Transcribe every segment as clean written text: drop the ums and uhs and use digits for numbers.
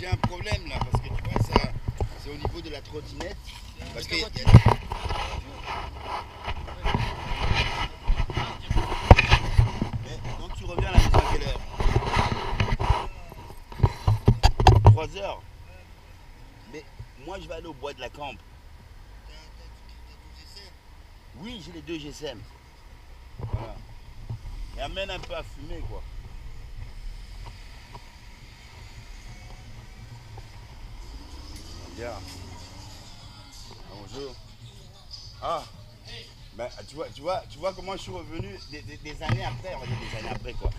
j'ai un problème là, parce que tu vois, ça, c'est au niveau de la trottinette. Parce que donc tu reviens à la maison à quelle heure? 3 heures. Mais moi je vais aller au bois de la Campe. Oui, j'ai les deux GSM. Voilà. Et amène un peu à fumer quoi. Bien. Bonjour. Ah, ben, tu vois comment je suis revenu des années après, on va dire des années après quoi.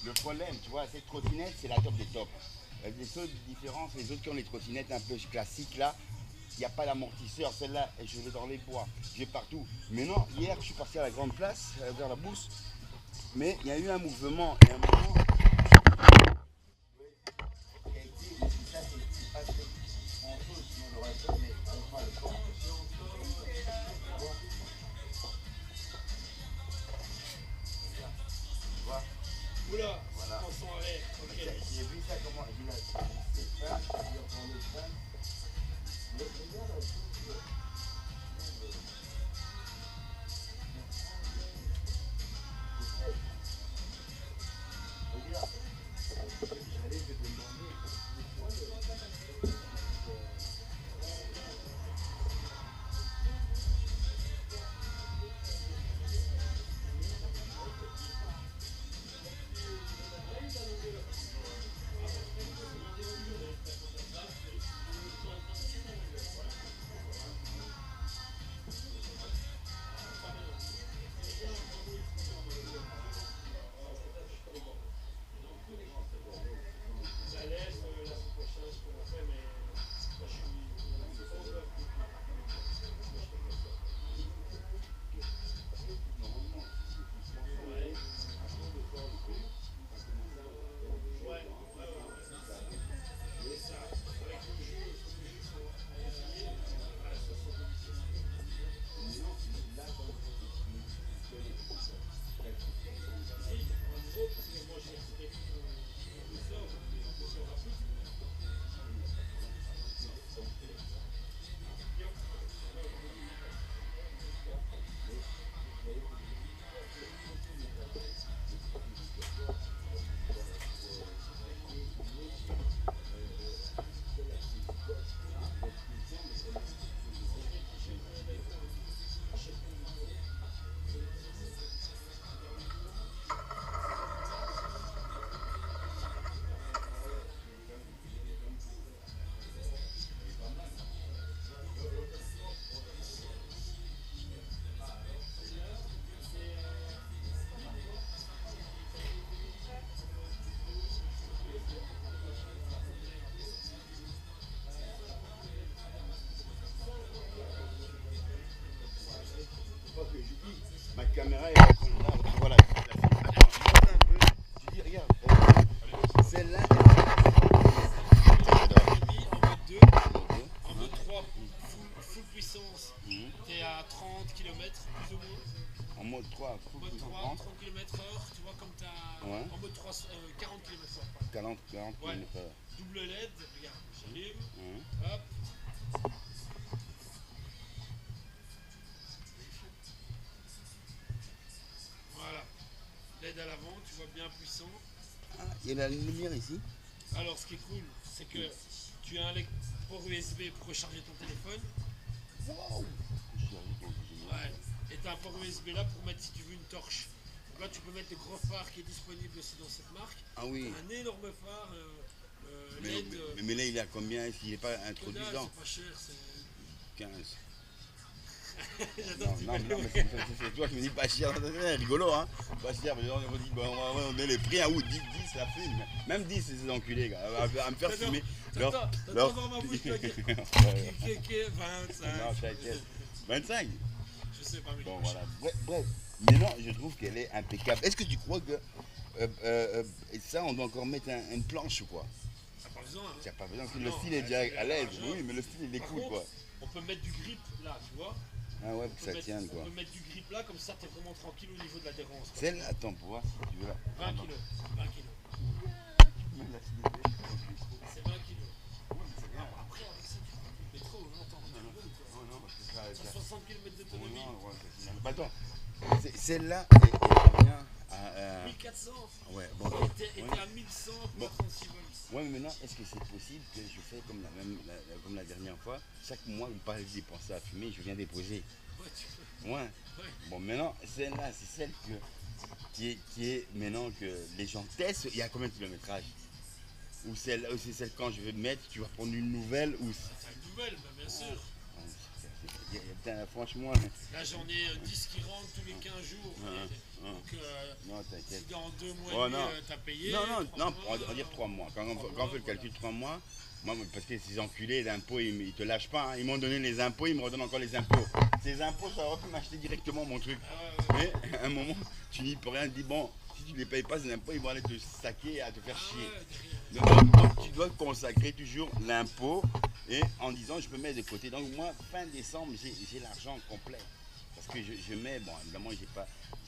Le problème, tu vois, cette trottinette, c'est la top des tops. Les seules différences, les autres qui ont les trottinettes un peu classiques là, il n'y a pas d'amortisseur. Celle-là, je vais dans les bois, je vais partout. Mais non, hier, je suis parti à la grande place, vers la bourse, mais il y a eu un mouvement et un moment. Oula, Voilà. en son arrêt, ok. J'ai vu ça comment j'ai vu cette femme, j'ai entendu le femme. Mais regarde un peu, regarde, j'allais te demander. Ça laisse la semaine prochaine ce qu'on a fait, mais moi je suis. Que je dis, ma caméra est là, voilà, attends, monte un peu, tu dis, regarde, celle-là, En mode 2, en mode 3, full puissance, t'es à 30 km plus ou moins. en mode 3, En mode 3, 30 km/h, tu vois, comme t'as. Ouais. En mode 3, 40 km/h. 40 Ouais. km/h. Double LED, regarde, j'allume, Ouais. hop. Voilà. LED à l'avant, tu vois, bien puissant. Ah, il y a la lumière ici. Alors, ce qui est cool, c'est que tu as un port USB pour recharger ton téléphone. Wow. Ouais. Et tu as un port USB là pour mettre si tu veux une torche. Donc là, tu peux mettre le gros phare qui est disponible aussi dans cette marque. Ah oui. Un énorme phare Mais, LED. mais là, il est à combien? S'il n'est pas Que introduit dalle, dedans? c'est pas cher, c'est. 15. J'adore Non, mais c'est toi qui me dis pas cher. C'est rigolo, hein? Pas cher, mais on dit, bon, on met les prix à où? 10, la fume. Même 10, c'est des enculés, gars. À me faire fumer. T'attends voir ma bouche là, qui est 25. Non, t'inquiète. 25? Je sais pas, mais Bon, voilà. Bref. Mais non, je trouve qu'elle est impeccable. Est-ce que tu crois que ça, on doit encore mettre une planche ou quoi? t'as pas besoin. Hein. Tu n'as pas besoin, le style est déjà à l'aise. Oui, mais le style, il est Par cool, contre, quoi. on peut mettre du grip là, tu vois. Ah ouais, pour que ça tienne, quoi. On peut mettre du grip là, comme ça t'es vraiment tranquille au niveau de l'adhérence. Celle-là, attends, pour voir si tu veux là. 20 kg. 20 kg. C'est 20 kg. C'est à 60 km d'autonomie. Non, ouais, bah, attends, celle-là, elle revient à. 1400. Ouais, bon. Et Ouais. t'es à 1100 pour 36 volts. Ouais, mais maintenant, est-ce que c'est possible que je fais comme comme la dernière fois? Chaque mois, vous parlez de dépenser à fumer, je viens déposer. Ouais, tu peux. Ouais. Ouais. Bon, maintenant, celle-là, c'est celle qui est maintenant que les gens testent. Il y a combien de kilométrage? Ou c'est celle quand je vais mettre, tu vas prendre une nouvelle ou. C'est une nouvelle, bah, bien sûr. Putain, franchement. Là, j'en ai 10 qui rentrent tous les 15 jours. Donc, Non, t'inquiète. si dans 2 mois Oh, et demi, non. t'as payé. Non, non, 3 non, mois, on va dire 3 mois. Quand on fait le calcul voilà. 3 mois, moi, parce que ces enculés d'impôts, ils te lâchent pas. Hein. Ils m'ont donné les impôts, ils me redonnent encore les impôts. Ces impôts, ça aurait pu m'acheter directement mon truc. Mais à un moment, tu n'y peux rien. Tu dis, bon, si tu ne les payes pas, ces impôts, ils vont aller te saquer et à te faire chier. Donc, tu dois consacrer toujours l'impôt et en disant, je peux mettre de côté. Donc, moi, fin décembre, j'ai l'argent complet. Parce que je mets, bon, évidemment, j'ai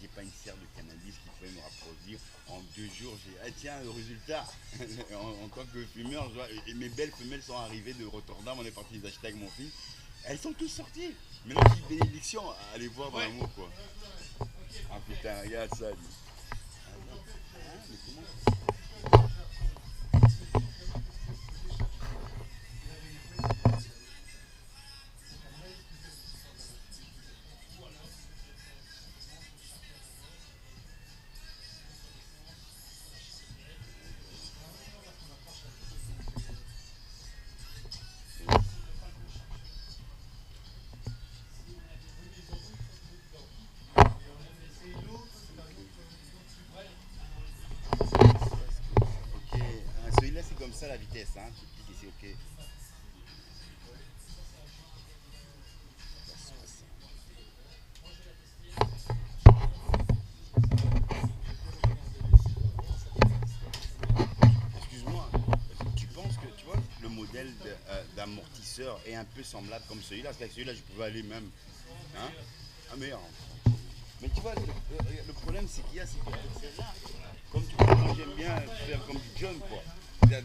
pas une serre de cannabis qui pouvait me reproduire. En 2 jours, ah tiens, le résultat, en tant que fumeur, et mes belles femelles sont arrivées de Rotterdam, on est parti les acheter avec mon fils. Elles sont toutes sorties. Maintenant, petite bénédiction, allez voir dans l'amour, quoi. Ah putain, regarde ça, lui. Ah, mais comment? Ok, ah, celui-là c'est comme ça la vitesse, hein. Tu cliques ici, ok. Excuse-moi, tu penses que tu vois le modèle d'amortisseur est un peu semblable comme celui-là? Parce qu'avec celui-là je pouvais aller même. Hein? Ah merde. Mais tu vois, le problème c'est qu'il y a, c'est que celle-là, comme tu vois, moi j'aime bien faire comme du jump quoi. Mais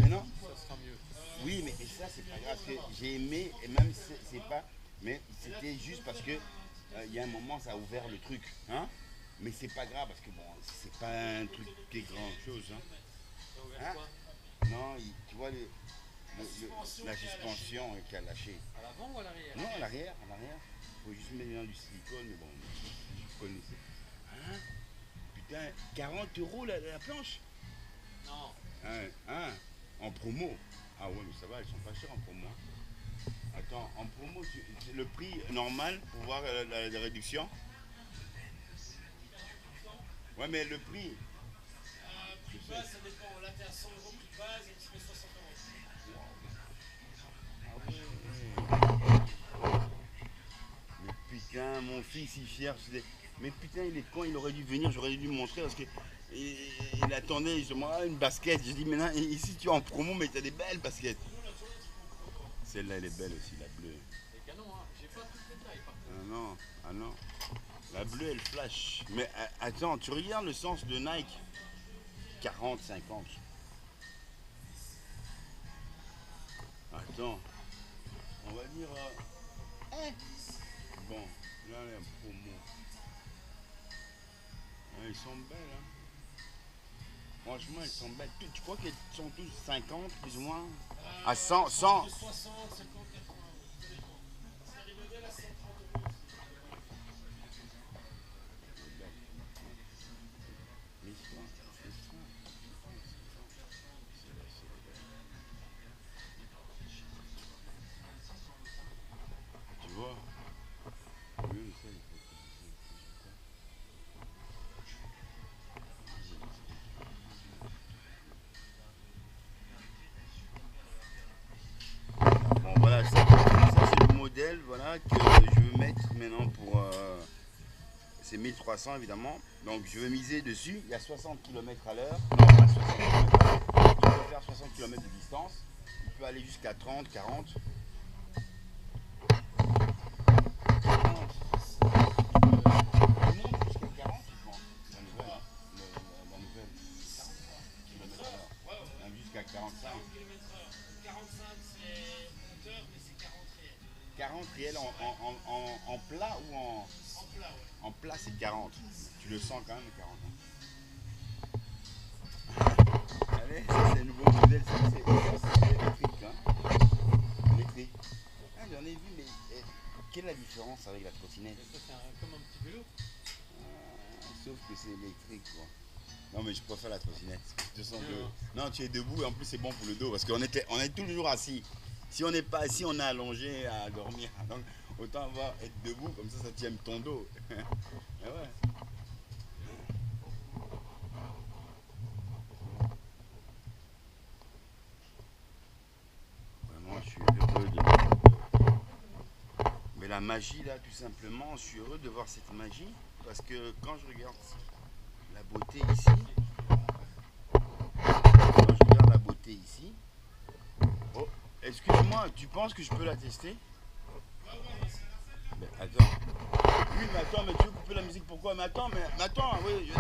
non. Ça sera mieux. Oui, mais et ça, c'est pas grave. Parce que j'ai aimé, et même si c'est pas. Mais c'était juste parce que il y a un moment, ça a ouvert le truc. Hein? Mais c'est pas grave parce que bon, c'est pas un truc qui est grand chose. Hein? T'as ouvert Hein? quoi? Non, tu vois la suspension qui a lâché. À l'avant ou à l'arrière? Non, à l'arrière, à l'arrière. Il faut juste mettre dans du silicone, mais bon, je connaissais. Hein? Putain, 40 € la planche? Non. Hein? En promo. Ah ouais, mais ça va, elles sont pas chères en promo. Hein. Attends, en promo, le prix normal pour voir la réduction? Ouais, mais le prix. Prix de base, ça dépend. Là, t'es à 100 € prix de base et tu mets 60 €. Mais putain, mon fils, il cherche. Mais putain, il est con, il aurait dû venir, j'aurais dû lui montrer parce que. Il attendait justement une basket. J'ai dit, maintenant, ici tu es en promo, mais tu as des belles baskets. Celle-là, elle est belle aussi, la bleue. C'est canon, hein. J'ai pas tout le détail par contre. Ah non, ah non. La bleue, elle flash. Mais attends, tu regardes le sens de Nike 40, 50. Attends. On va dire. Bon, là, elle est en promo. Ah, ils sont belles, hein. Franchement, elles sont belles. Tu crois qu'elles sont tous 50, plus ou moins? À 100, 100. 60, 50, 80 €. Ça dépend. Parce qu'il y a des modèles à 130 €. Tu vois? Oui, ça, il faut bon, voilà, ça c'est le modèle voilà, que je veux mettre maintenant pour. C'est 1300 évidemment. Donc je vais miser dessus. Il y a 60 km à l'heure. Non, pas 60 km à l'heure. Tu peux faire 60 km de distance. Il peut aller jusqu'à 30, 40. 40. Il monte jusqu'à 40, je pense. La nouvelle. La nouvelle. 40 km à l'heure. Même jusqu'à 45. 40 km/h. 45, c'est moteur, mais c'est 40 réel. 40 réels en plat ou en... En plat, ouais. En plat, c'est 40. Tu le sens quand même, le 40. Allez, ça c'est le nouveau modèle, c'est électrique. Hein. Électrique. Ah, j'en ai vu, mais quelle est la différence avec la trottinette? Et ça, c'est comme un petit vélo. Sauf que c'est électrique, quoi. Non, mais je préfère la trottinette. Je sens que... Non, tu es debout et en plus c'est bon pour le dos parce qu'on est toujours assis. Si on n'est pas assis, on est allongé à dormir. Donc, autant être debout, comme ça tient ton dos. Ah ouais. Vraiment, je suis heureux de... Mais la magie, là, tout simplement, je suis heureux de voir cette magie. Parce que quand je regarde la beauté ici... Quand je regarde la beauté ici... Oh, excuse-moi, tu penses que je peux la tester? Mais attends. Oui, mais attends, mais tu veux couper la musique pourquoi? Mais attends, oui.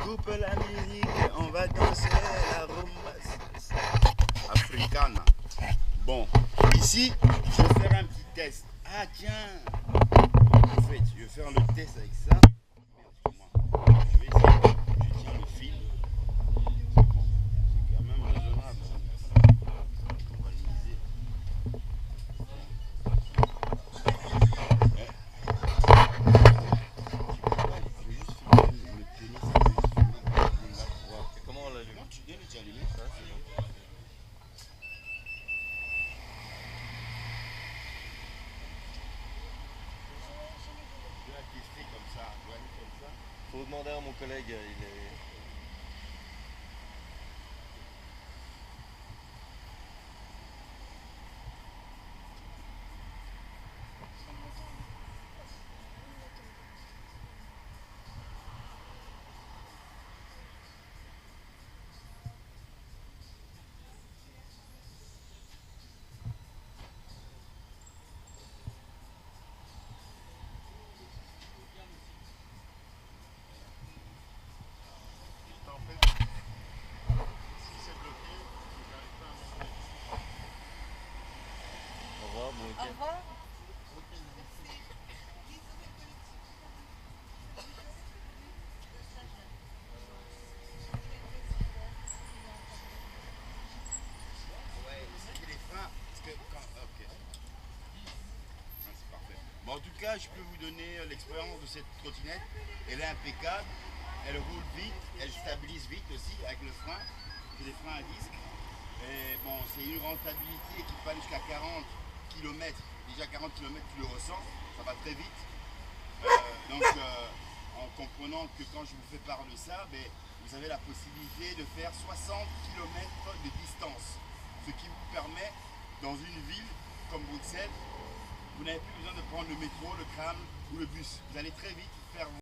Coupe la musique, on va danser la rumba africana. Bon, ici, je vais faire un petit test. Ah, tiens. En fait, je vais faire le test avec ça. Merde, je vais essayer. Je tiens le fil. C'est bon. C'est quand même raisonnable. On va l'utiliser. Comment on l'allume? Non, tu viens de t'allumer. Ça, c'est bon. Je vais la tester comme ça. Je vais aller comme ça. Faut demander à mon collègue, il est... Au revoir, bon week-end. Au revoir. Ouais, c'est les freins. Parce que quand... Ok. Ah, c'est parfait. Bon, en tout cas, je peux vous donner l'expérience de cette trottinette. Elle est impeccable. Elle roule vite. Elle stabilise vite aussi avec le frein. C'est des freins à disque. Et bon, c'est une rentabilité qui peut aller jusqu'à 40 km. Déjà 40 km, tu le ressens. Ça va très vite. En comprenant que quand je vous fais part de ça, ben, vous avez la possibilité de faire 60 km de distance. Ce qui vous permet, dans une ville comme Bruxelles, vous n'avez plus besoin de prendre le métro, le tram ou le bus. Vous allez très vite faire